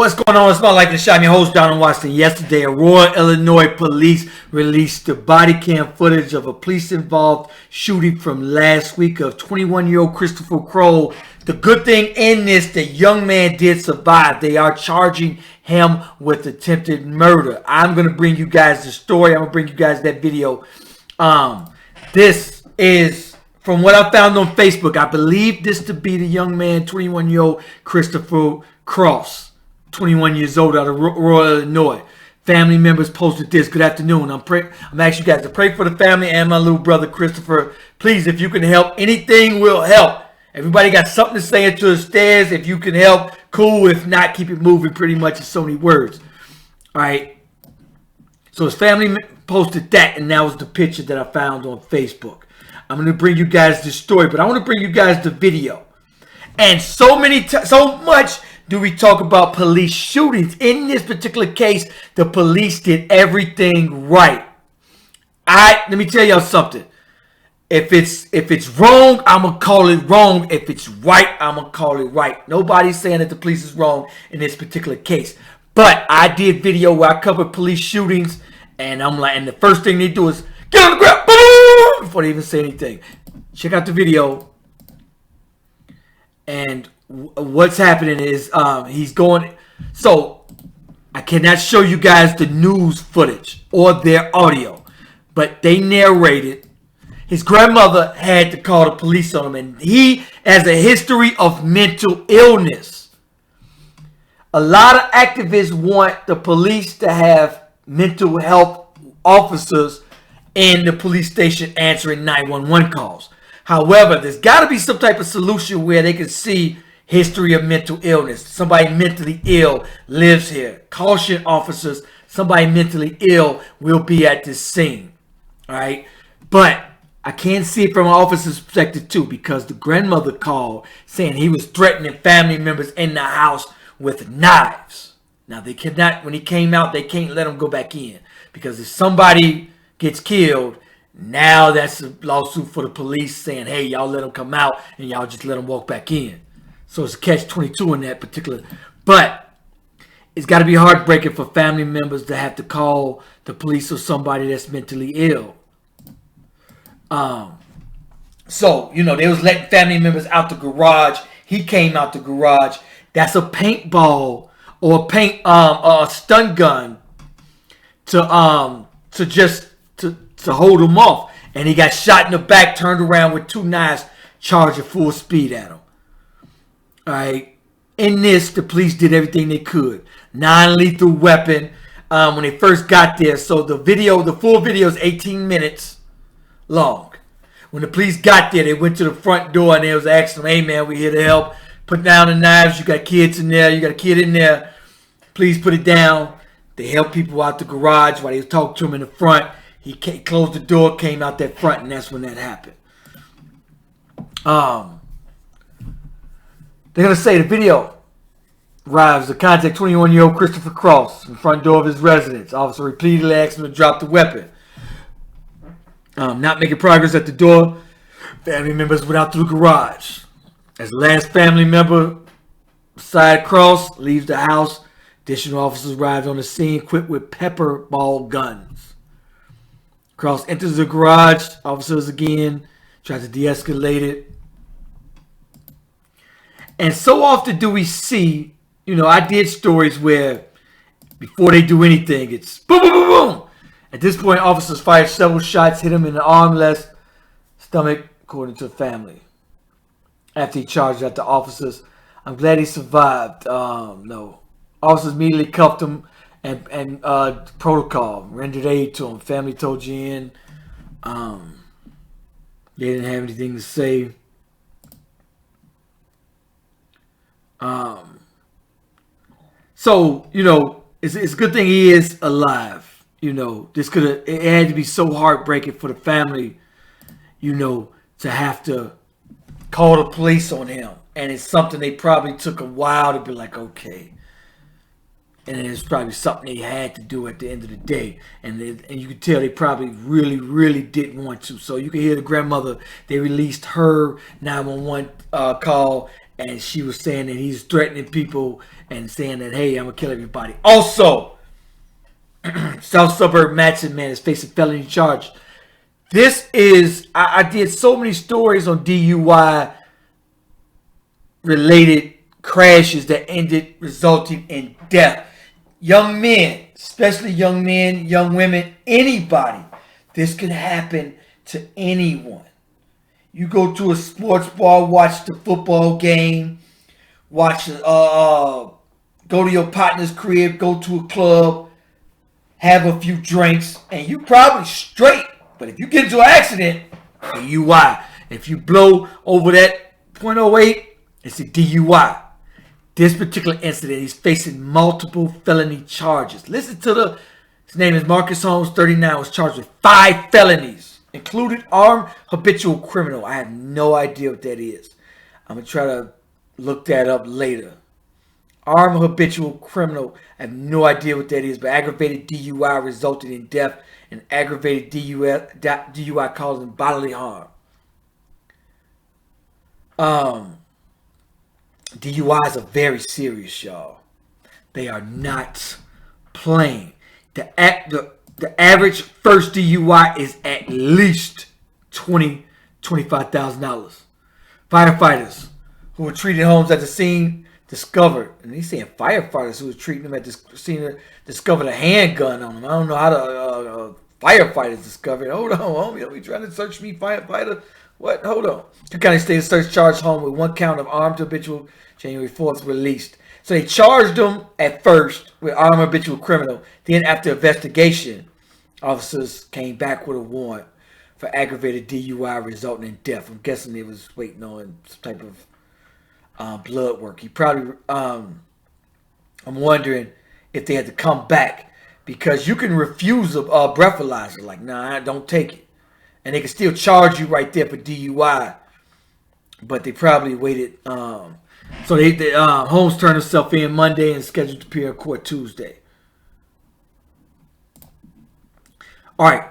What's going on? It's my like and shot. I'm your host, Donald Watson. Yesterday, Aurora, Illinois police released the body cam footage of a police-involved shooting from last week of 21-year-old Christopher Crow. The good thing in this, the young man did survive. They are charging him with attempted murder. I'm going to bring you guys the story. I'm going to bring you guys that video. This is from what I found on Facebook. I believe this to be the young man, 21-year-old Christopher Cross. 21 years old, out of Aurora, Illinois. Family members posted this. Good afternoon. I'm asking you guys to pray for the family and my little brother Christopher. Please, if you can help, anything will help. Everybody got something to say into the stairs. If you can help, cool. If not, keep it moving. Pretty much in so many words. All right. So his family posted that, and that was the picture that I found on Facebook. I'm going to bring you guys the story, but I want to bring you guys the video. And so much do we talk about police shootings. In this particular case, the police did everything right. Let me tell y'all something. If it's wrong, I'm gonna call it wrong. If it's right, I'm gonna call it right. Nobody's saying that the police is wrong in this particular case. But I did video where I covered police shootings, and I'm like, and the first thing they do is get on the ground, boom, before they even say anything. Check out the video. And what's happening is he's going. So I cannot show you guys the news footage or their audio, but they narrated. His grandmother had to call the police on him, and he has a history of mental illness. A lot of activists want the police to have mental health officers in the police station answering 911 calls. However, there's got to be some type of solution where they can see history of mental illness. Somebody mentally ill lives here. Caution officers, somebody mentally ill will be at this scene. All right. But I can't see it from an officer's perspective too, because the grandmother called saying he was threatening family members in the house with knives. Now, they cannot, when he came out, they can't let him go back in, because if somebody gets killed, now that's a lawsuit for the police saying, hey, y'all let him come out and y'all just let him walk back in. So it's a catch-22 in that particular. But it's got to be heartbreaking for family members to have to call the police or somebody that's mentally ill. So, you know, they was letting family members out the garage. He came out the garage. That's a paintball or a stun gun to hold him off. And he got shot in the back, turned around with two knives, charging full speed at him. All right. In this, the police did everything they could. Non-lethal weapon when they first got there. So the full video is 18 minutes long. When the police got there, they went to the front door and they was asking them, hey, man, we're here to help. Put down the knives. You got kids in there. You got a kid in there. Please put it down. They helped people out the garage while they was talking to him in the front. He closed the door, came out that front, and that's when that happened. They're going to say the video arrives to contact 21-year-old Christopher Cross in the front door of his residence. Officer repeatedly asked him to drop the weapon. Not making progress at the door, family members went out through the garage. As the last family member beside Cross leaves the house, additional officers arrived on the scene equipped with pepper ball guns. Cross enters the garage. Officers again try to de-escalate it. And so often do we see, you know, I did stories where before they do anything, it's boom, boom, boom, boom. At this point, officers fired several shots, hit him in the arm, left stomach, according to the family. After he charged at the officers, I'm glad he survived. No. Officers immediately cuffed him and protocol, rendered aid to him. Family told you in. They didn't have anything to say. So, you know, it's a good thing he is alive. You know, it had to be so heartbreaking for the family, you know, to have to call the police on him. And it's something they probably took a while to be like, okay. And it's probably something they had to do at the end of the day. And you could tell they probably really, really didn't want to. So you can hear the grandmother, they released her 911 call and she was saying that he's threatening people and saying that, hey, I'm gonna kill everybody. Also, South Suburb Matson man is facing felony charge. This is, I did so many stories on DUI related crashes that ended resulting in death. Young men, especially young men, young women, anybody. This can happen to anyone. You go to a sports bar, watch the football game, watch, go to your partner's crib, go to a club, have a few drinks, and you probably straight. But if you get into an accident, DUI. If you blow over that .08, it's a DUI. This particular incident, he's facing multiple felony charges. Listen to his name is Marcus Holmes, 39, was charged with 5 felonies, including armed habitual criminal. I have no idea what that is. I'm going to try to look that up later. Armed habitual criminal, I have no idea what that is, but aggravated DUI resulted in death and aggravated DUI causing bodily harm. DUIs are very serious, y'all. They are not playing. The average first DUI is at least $25,000. Firefighters who were treating Holmes at the scene discovered, and he's saying firefighters who were treating him at the scene discovered a handgun on him. I don't know how the firefighters discovered it. Hold on, homie. Are we trying to search me, firefighter? What? Hold on. Cook County State Search charged Holmes with 1 count of armed habitual. January 4th released. So they charged him at first with armed habitual criminal. Then after investigation, officers came back with a warrant for aggravated DUI resulting in death. I'm guessing they was waiting on some type of blood work. He probably, I'm wondering if they had to come back, because you can refuse a breathalyzer. Like, nah, don't take it. And they can still charge you right there for DUI. But they probably waited. So Holmes turned himself in Monday and scheduled to appear in court Tuesday. All right.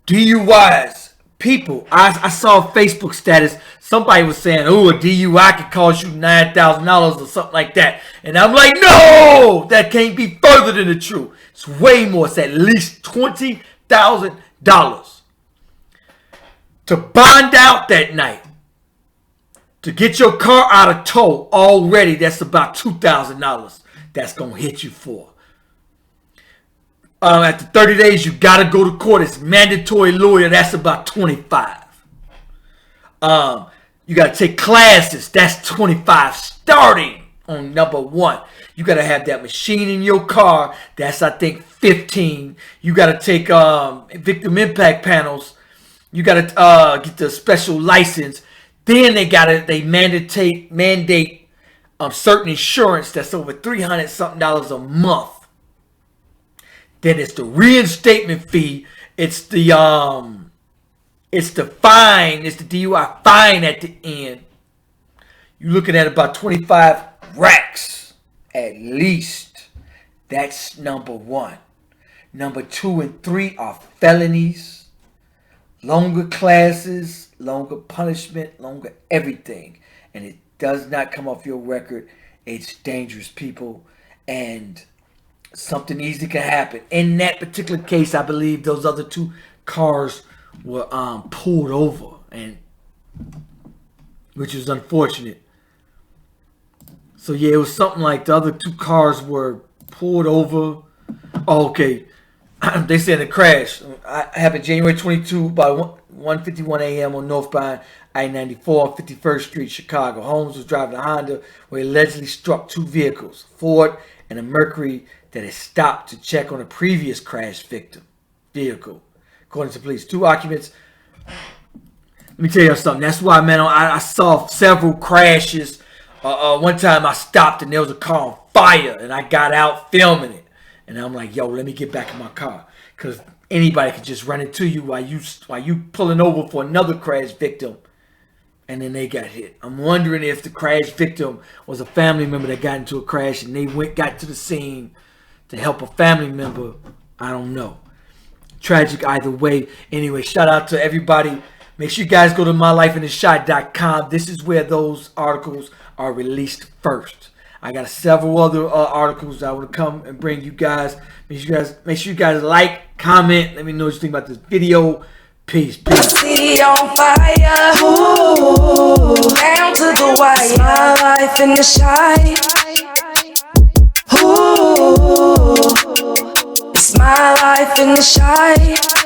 DUIs. People, I saw a Facebook status. Somebody was saying, oh, a DUI could cost you $9,000 or something like that. And I'm like, no, that can't be further than the truth. It's way more. It's at least $20,000. To bond out that night, to get your car out of tow already, that's about $2,000. That's going to hit you for. After 30 days, you got to go to court. It's mandatory lawyer. That's about $25. You got to take classes. That's $25 starting on number 1. You got to have that machine in your car. That's, I think, $15. You got to take victim impact panels. You got to get the special license. Then they mandate certain insurance that's over $300 something a month. Then it's the reinstatement fee. It's the fine. It's the DUI fine at the end. You're looking at about 25 racks at least. That's number 1. Number 2 and 3 are felonies. Longer classes, longer punishment, longer everything. And it does not come off your record. It's dangerous, people. And something easy can happen. In that particular case, I believe those other 2 cars were pulled over, and which is unfortunate. So yeah, it was something like the other 2 cars were pulled over. Oh, okay. They said the crash happened January 22 by 1:51 a.m. on northbound I-94 on 51st Street, Chicago. Holmes was driving a Honda where he allegedly struck 2 vehicles, Ford and a Mercury, that had stopped to check on a previous crash vehicle. According to police, 2 occupants. Let me tell you something. That's why, man, I saw several crashes. One time I stopped and there was a car on fire, and I got out filming it. And I'm like, yo, let me get back in my car. Because anybody could just run into you while you pulling over for another crash victim. And then they got hit. I'm wondering if the crash victim was a family member that got into a crash and they got to the scene to help a family member. I don't know. Tragic either way. Anyway, shout out to everybody Make sure you guys go to mylifeintheshot.com. This is where those articles are released first. I got several other articles I want to come and bring you guys. Make sure you guys like, comment. Let me know what you think about this video. Peace. See on fire, ooh, down to the wire. It's my life in the shine. Ooh, it's my life in the shine.